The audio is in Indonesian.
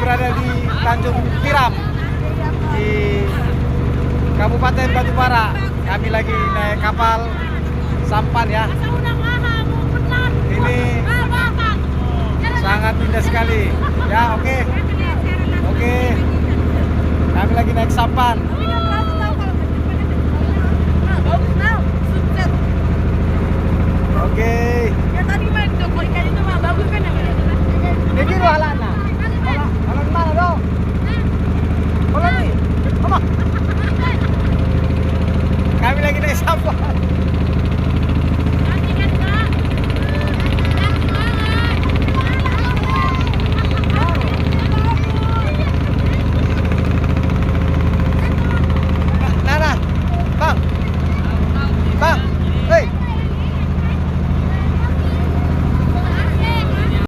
berada di Tanjung Tiram di Kabupaten Batubara. Kami lagi naik kapal sampan ya. Ini sangat indah sekali. Ya, oke. Kami lagi naik sampan. Oke. Ya tadi main Joko ikan itu mah bagus kan ya?